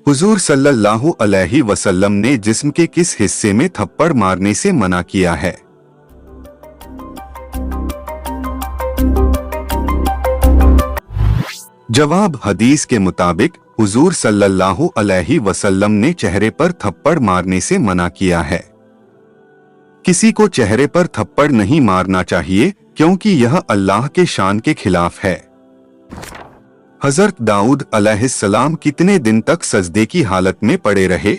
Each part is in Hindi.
हुजूर सल्लल्लाहु अलैहि वसल्लम ने जिस्म के किस हिस्से में थप्पड़ मारने से मना किया है? जवाब, हदीस के मुताबिक हुजूर सल्लल्लाहु अलैहि वसल्लम ने चेहरे पर थप्पड़ मारने से मना किया है। किसी को चेहरे पर थप्पड़ नहीं मारना चाहिए क्योंकि यह अल्लाह के शान के खिलाफ है। हजरत दाऊद अलैहिस्सलाम कितने दिन तक सजदे की हालत में पड़े रहे?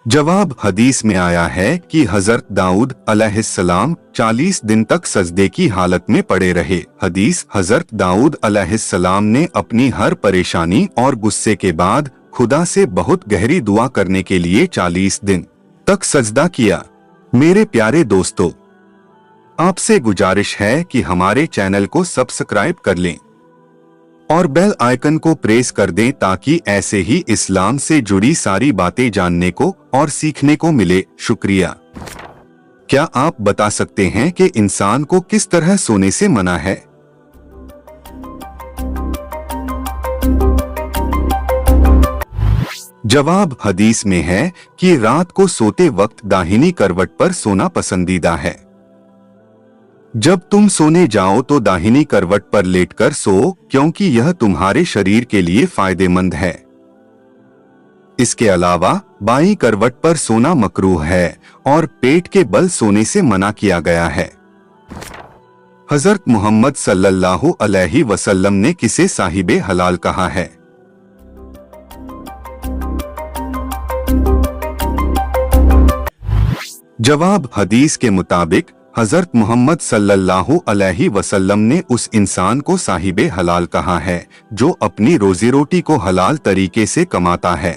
जवाब, हदीस में आया है कि हजरत दाऊद अलैहिस्सलाम 40 दिन तक सजदे की हालत में पड़े रहे। हदीस, हजरत दाऊद अलैहिस्सलाम ने अपनी हर परेशानी और गुस्से के बाद खुदा से बहुत गहरी दुआ करने के लिए 40 दिन तक सजदा किया। मेरे प्यारे दोस्तों, आपसे गुजारिश है कि हमारे चैनल को सब्सक्राइब कर लें और बेल आइकन को प्रेस कर दें ताकि ऐसे ही इस्लाम से जुड़ी सारी बातें जानने को और सीखने को मिले। शुक्रिया। क्या आप बता सकते हैं कि इंसान को किस तरह सोने से मना है? जवाब, हदीस में है कि रात को सोते वक्त दाहिनी करवट पर सोना पसंदीदा है। जब तुम सोने जाओ तो दाहिनी करवट पर लेटकर सो क्योंकि यह तुम्हारे शरीर के लिए फायदेमंद है। इसके अलावा बाईं करवट पर सोना मकरूह है और पेट के बल सोने से मना किया गया है। हजरत मोहम्मद सल्लल्लाहु अलैहि वसल्लम ने किसे साहिबे हलाल कहा है? जवाब, हदीस के मुताबिक हजरत मोहम्मद सल्लल्लाहु अलैहि वसल्लम ने उस इंसान को साहिबे हलाल कहा है जो अपनी रोजी रोटी को हलाल तरीके से कमाता है।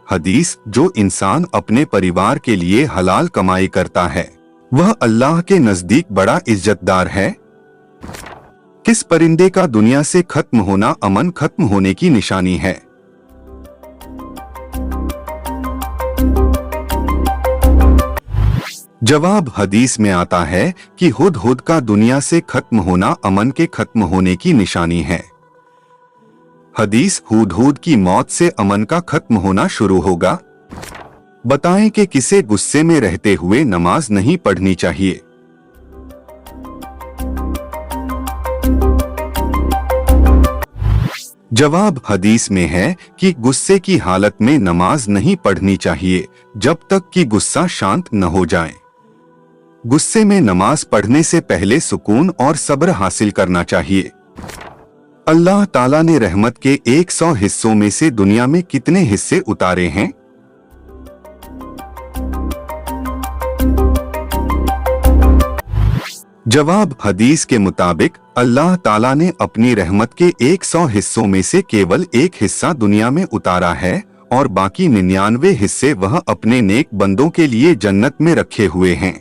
हदीस, जो इंसान अपने परिवार के लिए हलाल कमाई करता है वह अल्लाह के नजदीक बड़ा इज्जतदार है। किस परिंदे का दुनिया से खत्म होना अमन खत्म होने की निशानी है? जवाब, हदीस में आता है कि हुदहुद का दुनिया से खत्म होना अमन के खत्म होने की निशानी है। हदीस, हुदहुद की मौत से अमन का खत्म होना शुरू होगा। बताएं कि किसे गुस्से में रहते हुए नमाज नहीं पढ़नी चाहिए? जवाब, हदीस में है कि गुस्से की हालत में नमाज नहीं पढ़नी चाहिए जब तक कि गुस्सा शांत न हो जाए। गुस्से में नमाज पढ़ने से पहले सुकून और सब्र हासिल करना चाहिए। अल्लाह ताला ने रहमत के 100 हिस्सों में से दुनिया में कितने हिस्से उतारे हैं? जवाब, हदीस के मुताबिक अल्लाह ताला ने अपनी रहमत के 100 हिस्सों में से केवल एक हिस्सा दुनिया में उतारा है और बाकी 99 हिस्से वह अपने नेक बंदों के लिए जन्नत में रखे हुए हैं।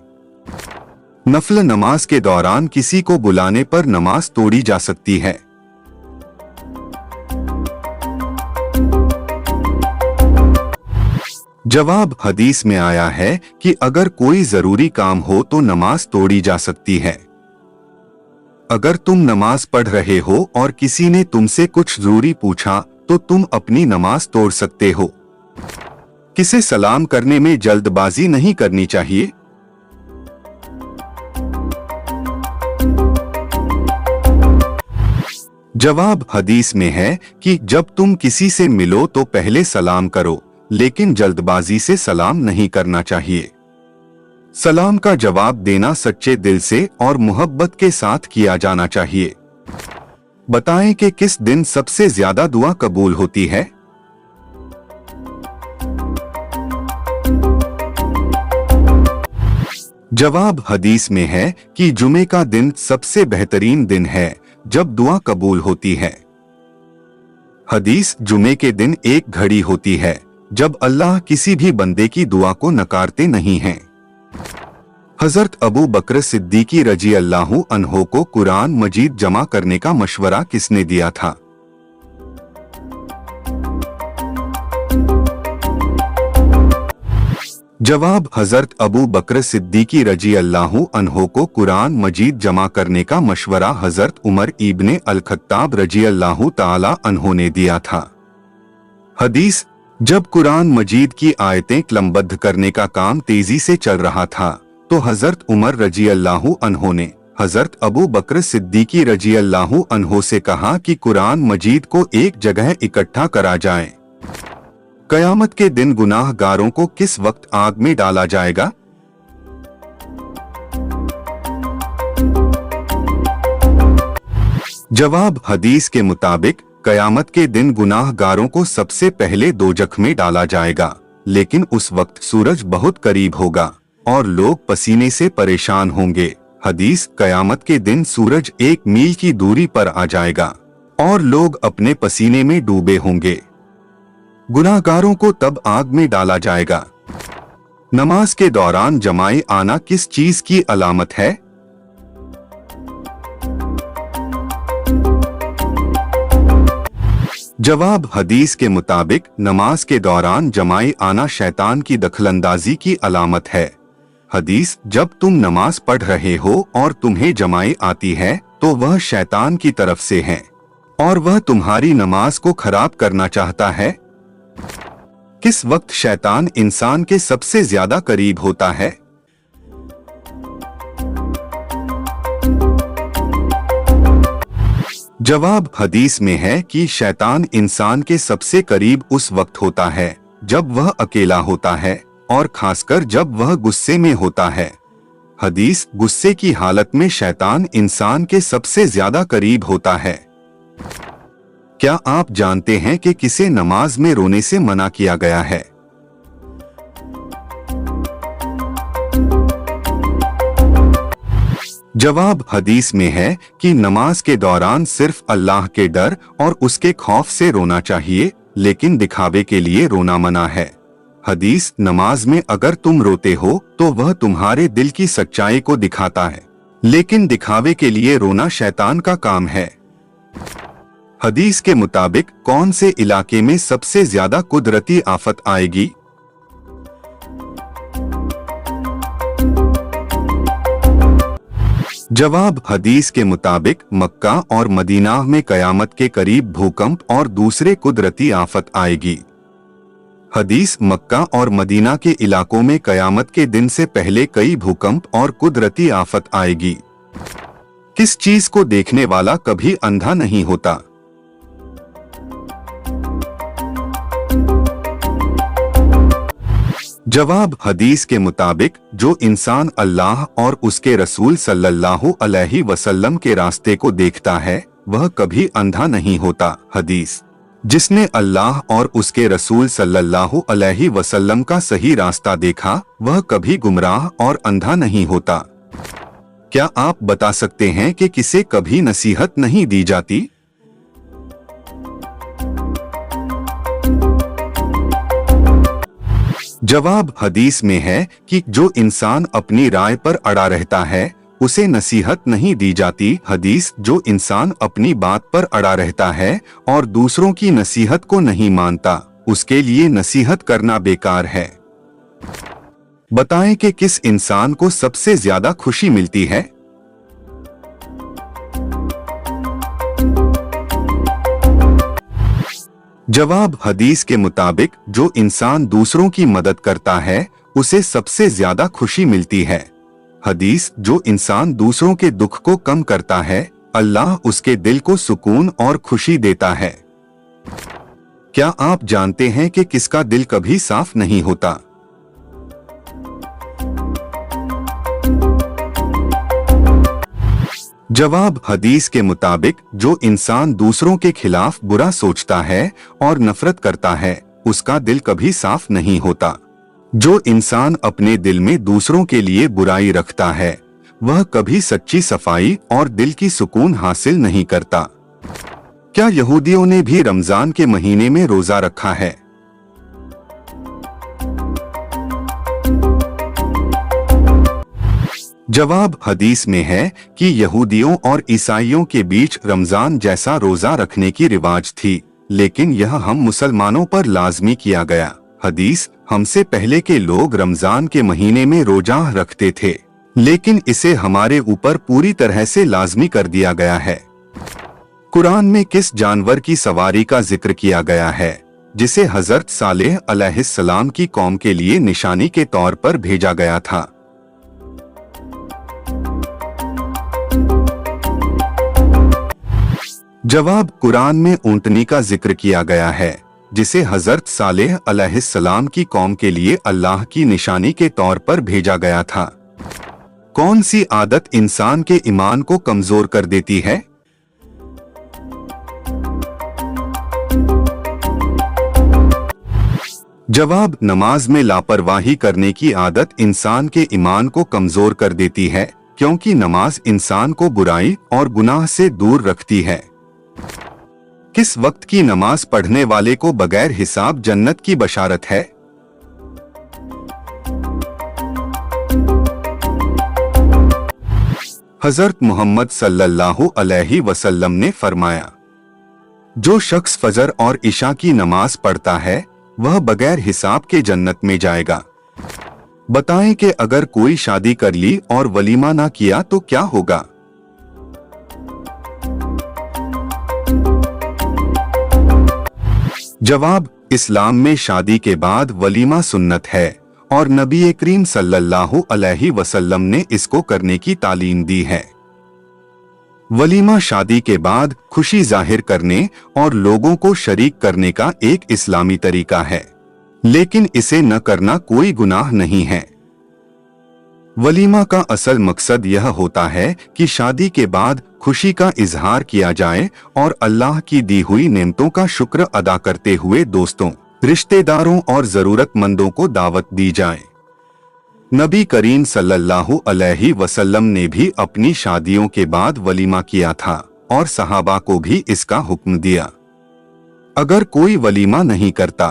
नफल नमाज के दौरान किसी को बुलाने पर नमाज तोड़ी जा सकती है। जवाब, हदीस में आया है कि अगर कोई जरूरी काम हो तो नमाज तोड़ी जा सकती है। अगर तुम नमाज पढ़ रहे हो और किसी ने तुमसे कुछ जरूरी पूछा तो तुम अपनी नमाज तोड़ सकते हो। किसे सलाम करने में जल्दबाजी नहीं करनी चाहिए? जवाब, हदीस में है कि जब तुम किसी से मिलो तो पहले सलाम करो, लेकिन जल्दबाजी से सलाम नहीं करना चाहिए। सलाम का जवाब देना सच्चे दिल से और मोहब्बत के साथ किया जाना चाहिए। बताएं कि किस दिन सबसे ज्यादा दुआ कबूल होती है? जवाब, हदीस में है कि जुमे का दिन सबसे बेहतरीन दिन है जब दुआ कबूल होती है। हदीस, जुमे के दिन एक घड़ी होती है जब अल्लाह किसी भी बंदे की दुआ को नकारते नहीं हैं। हजरत अबू बकर सिद्दीकी रजी अल्लाहु अन्हो को कुरान मजीद जमा करने का मशवरा किसने दिया था? जवाब, हजरत अबू बकर सिद्दीकी रजी अल्लाहु अन्हो को कुरान मजीद जमा करने का मशवरा हजरत उमर इब्ने अल-खत्ताब रजी अल्लाहु ताला अन्हो ने दिया था। हदीस, जब कुरान मजीद की आयतें कलमबद्ध करने का काम तेजी से चल रहा था तो हजरत उमर रजी अल्लाहु अन्हो ने हजरत अबू बकर सिद्दीकी रजी अल्लाहु अन्हो से कहा कि कुरान मजीद को एक जगह इकट्ठा करा जाए। कयामत के दिन गुनाहगारों को किस वक्त आग में डाला जाएगा? जवाब, हदीस के मुताबिक कयामत के दिन गुनाहगारों को सबसे पहले दोजख में डाला जाएगा, लेकिन उस वक्त सूरज बहुत करीब होगा और लोग पसीने से परेशान होंगे। हदीस, कयामत के दिन सूरज 1 मील की दूरी पर आ जाएगा और लोग अपने पसीने में डूबे होंगे। गुनाहगारों को तब आग में डाला जाएगा। नमाज के दौरान जमाए आना किस चीज की अलामत है? जवाब, हदीस के मुताबिक नमाज के दौरान जमाए आना शैतान की दखलंदाजी की अलामत है। हदीस, जब तुम नमाज पढ़ रहे हो और तुम्हें जमाए आती है तो वह शैतान की तरफ से है और वह तुम्हारी नमाज को खराब करना चाहता है। किस वक्त शैतान इंसान के सबसे ज्यादा करीब होता है? जवाब, हदीस में है कि शैतान इंसान के सबसे करीब उस वक्त होता है जब वह अकेला होता है और खासकर जब वह गुस्से में होता है। हदीस, गुस्से की हालत में शैतान इंसान के सबसे ज्यादा करीब होता है। क्या आप जानते हैं कि किसे नमाज में रोने से मना किया गया है? जवाब, हदीस में है कि नमाज के दौरान सिर्फ अल्लाह के डर और उसके खौफ से रोना चाहिए, लेकिन दिखावे के लिए रोना मना है। हदीस, नमाज में अगर तुम रोते हो तो वह तुम्हारे दिल की सच्चाई को दिखाता है, लेकिन दिखावे के लिए रोना शैतान का काम है। हदीस के मुताबिक कौन से इलाके में सबसे ज्यादा कुदरती आफत आएगी? जवाब, हदीस के मुताबिक मक्का और मदीना में कयामत के करीब भूकंप और दूसरे कुदरती आफत आएगी। हदीस, मक्का और मदीना के इलाकों में कयामत के दिन से पहले कई भूकंप और कुदरती आफत आएगी। किस चीज को देखने वाला कभी अंधा नहीं होता? जवाब, हदीस के मुताबिक जो इंसान अल्लाह और उसके रसूल सल्लल्लाहु अलैहि वसल्लम के रास्ते को देखता है वह कभी अंधा नहीं होता। हदीस, जिसने अल्लाह और उसके रसूल सल्लल्लाहु अलैहि वसल्लम का सही रास्ता देखा वह कभी गुमराह और अंधा नहीं होता। क्या आप बता सकते हैं कि किसे कभी नसीहत नहीं दी जाती? जवाब, हदीस में है कि जो इंसान अपनी राय पर अड़ा रहता है उसे नसीहत नहीं दी जाती। हदीस, जो इंसान अपनी बात पर अड़ा रहता है और दूसरों की नसीहत को नहीं मानता उसके लिए नसीहत करना बेकार है। बताएं कि किस इंसान को सबसे ज्यादा खुशी मिलती है? जवाब, हदीस के मुताबिक जो इंसान दूसरों की मदद करता है उसे सबसे ज्यादा खुशी मिलती है। हदीस, जो इंसान दूसरों के दुख को कम करता है अल्लाह उसके दिल को सुकून और खुशी देता है। क्या आप जानते हैं कि किसका दिल कभी साफ नहीं होता? जवाब, हदीस के मुताबिक जो इंसान दूसरों के खिलाफ बुरा सोचता है और नफरत करता है उसका दिल कभी साफ नहीं होता। जो इंसान अपने दिल में दूसरों के लिए बुराई रखता है वह कभी सच्ची सफाई और दिल की सुकून हासिल नहीं करता। क्या यहूदियों ने भी रमजान के महीने में रोजा रखा है? जवाब, हदीस में है कि यहूदियों और ईसाइयों के बीच रमजान जैसा रोजा रखने की रिवाज थी, लेकिन यह हम मुसलमानों पर लाजमी किया गया। हदीस, हमसे पहले के लोग रमजान के महीने में रोजा रखते थे, लेकिन इसे हमारे ऊपर पूरी तरह से लाजमी कर दिया गया है। कुरान में किस जानवर की सवारी का जिक्र किया गया है जिसे हजरत सालेह अलैहिस्सलाम की कौम के लिए निशानी के तौर पर भेजा गया था? जवाब, कुरान में ऊंटनी का जिक्र किया गया है जिसे हजरत सालेह अलैहिस्सलाम की कौम के लिए अल्लाह की निशानी के तौर पर भेजा गया था। कौन सी आदत इंसान के ईमान को कमजोर कर देती है? जवाब, नमाज में लापरवाही करने की आदत इंसान के ईमान को कमजोर कर देती है, क्योंकि नमाज इंसान को बुराई और गुनाह से दूर रखती है। किस वक्त की नमाज पढ़ने वाले को बगैर हिसाब जन्नत की बशारत है? हजरत मोहम्मद सल्लल्लाहु अलैहि वसल्लम ने फरमाया, जो शख्स फजर और इशा की नमाज पढ़ता है वह बगैर हिसाब के जन्नत में जाएगा। बताएं कि अगर कोई शादी कर ली और वलीमा ना किया तो क्या होगा? जवाब, इस्लाम में शादी के बाद वलीमा सुन्नत है और नबी करीम सल्लल्लाहु अलैहि वसल्लम ने इसको करने की तालीम दी है। वलीमा शादी के बाद खुशी जाहिर करने और लोगों को शरीक करने का एक इस्लामी तरीका है, लेकिन इसे न करना कोई गुनाह नहीं है। वलीमा का असल मकसद यह होता है कि शादी के बाद खुशी का इजहार किया जाए और अल्लाह की दी हुई नेमतों का शुक्र अदा करते हुए दोस्तों, रिश्तेदारों और जरूरतमंदों को दावत दी जाए। नबी करीम सल्लल्लाहु अलैहि वसल्लम ने भी अपनी शादियों के बाद वलीमा किया था और सहाबा को भी इसका हुक्म दिया। अगर कोई वलीमा नहीं करता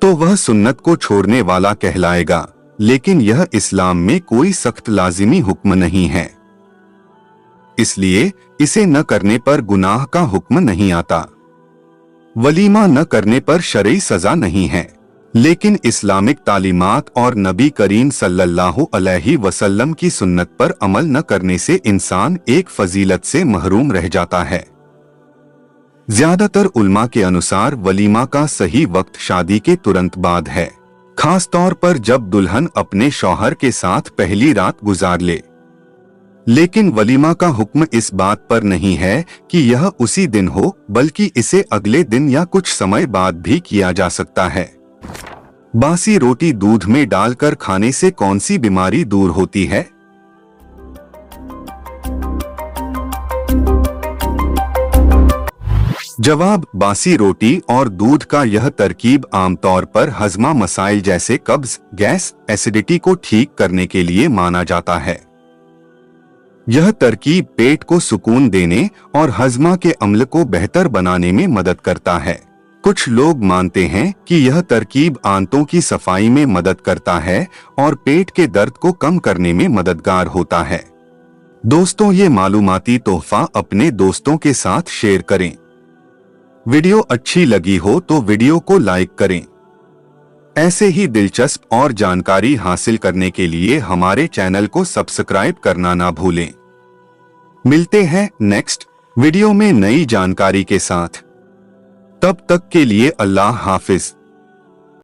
तो वह सुन्नत को छोड़ने वाला कहलाएगा, लेकिन यह इस्लाम में कोई सख्त लाजिमी हुक्म नहीं है, इसलिए इसे न करने पर गुनाह का हुक्म नहीं आता। वलीमा न करने पर शरई सजा नहीं है, लेकिन इस्लामिक तालीमात और नबी करीम सल्लल्लाहु अलैहि वसल्लम की सुन्नत पर अमल न करने से इंसान एक फजीलत से महरूम रह जाता है। ज्यादातर उल्मा के अनुसार वलीमा का सही वक्त शादी के तुरंत बाद है, खास तौर पर जब दुल्हन अपने शौहर के साथ पहली रात गुजार ले। लेकिन वलीमा का हुक्म इस बात पर नहीं है कि यह उसी दिन हो, बल्कि इसे अगले दिन या कुछ समय बाद भी किया जा सकता है। बासी रोटी दूध में डालकर खाने से कौन सी बीमारी दूर होती है? जवाब, बासी रोटी और दूध का यह तरकीब आमतौर पर हजमा मसाइल जैसे कब्ज, गैस, एसिडिटी को ठीक करने के लिए माना जाता है। यह तरकीब पेट को सुकून देने और हजमा के अम्ल को बेहतर बनाने में मदद करता है। कुछ लोग मानते हैं कि यह तरकीब आंतों की सफाई में मदद करता है और पेट के दर्द को कम करने में मददगार होता है। दोस्तों, ये मालूमाती तोहफा अपने दोस्तों के साथ शेयर करें। वीडियो अच्छी लगी हो तो वीडियो को लाइक करें। ऐसे ही दिलचस्प और जानकारी हासिल करने के लिए हमारे चैनल को सब्सक्राइब करना ना भूलें। मिलते हैं नेक्स्ट वीडियो में नई जानकारी के साथ। तब तक के लिए अल्लाह हाफिज।